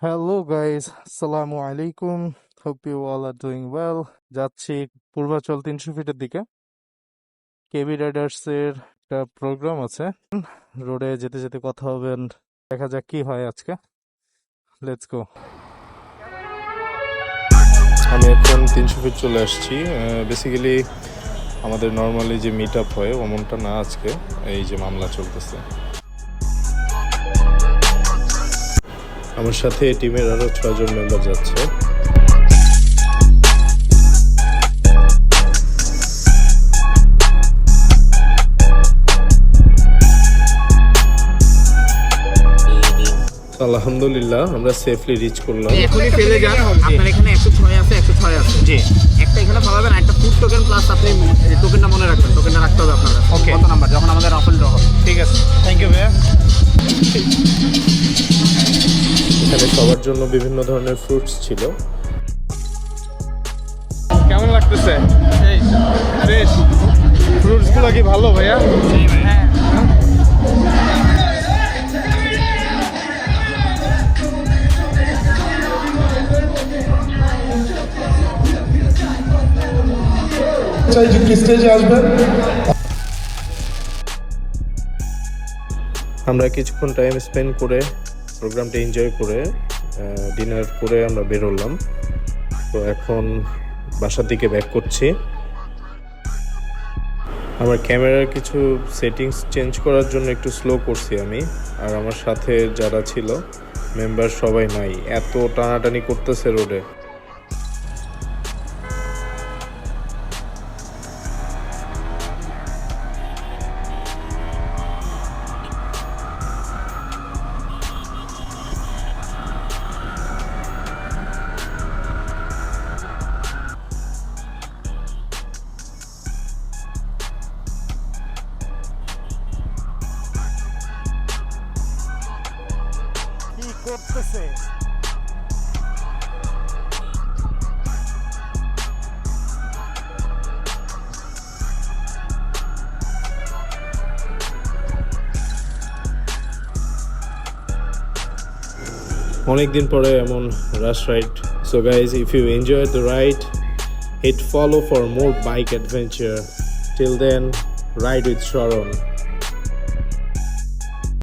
Hello guys, আসসালামু আলাইকুম। Hope you all are doing well. যাচ্ছি পূর্বাচল 300 ফিটের দিকে। কেবি রাইডার্স এর একটা প্রোগ্রাম আছে। রোডে যেতে যেতে কথা হবেন, দেখা যাক কি হয় আজকে। Let's go. আমি এখন 300 ফিট চলে আসছি। বেসিক্যালি আমাদের নর্মালি যে মিট আপ হয় ওমনটা না, আজকে এই যে মামলা চলতেছে। আমার সাথে টিমের আরো 6 জন মেম্বার যাচ্ছে। আলহামদুলিল্লাহ আমরা সেফলি রিচ করলাম। এখনই ফেলে যান, আপনার এখানে 106 আছে, 106 আছে জি। একটা এখানে ফালাবেন, একটা ফুড টোকেন প্লাস আপনি টোকেনটা মনে রাখবেন, টোকেনটা রাখতে হবে আপনার। ওকে, কত নাম্বার যখন আমাদের রাফেল ড্র হবে। ঠিক আছে, থ্যাংক ইউ ভাইয়া। এখানে সবার জন্য বিভিন্ন ধরনের ফ্রুটস ছিল। কেমন লাগতেছে? ফ্রেশ ফ্রুটসগুলো কি ভালো ভাইয়া? হ্যাঁ, আমরা কিছুক্ষণ টাইম স্পেন্ড করে প্রোগ্রামটা এনজয় করে ডিনার করে আমরা বেরোলাম। তো এখন বাসার দিকে ব্যাক করছি। আমার ক্যামেরার কিছু সেটিংস চেঞ্জ করার জন্য একটু স্লো করছি আমি, আর আমার সাথে যারা ছিল মেম্বার সবাই নাই, এত টানাটানি করতেছে রোডে। কি করতেছে? অনেকদিন পরে এমন rush ride. So guys, if you enjoy the ride, hit follow for more bike adventure. Till then, ride with Sharon.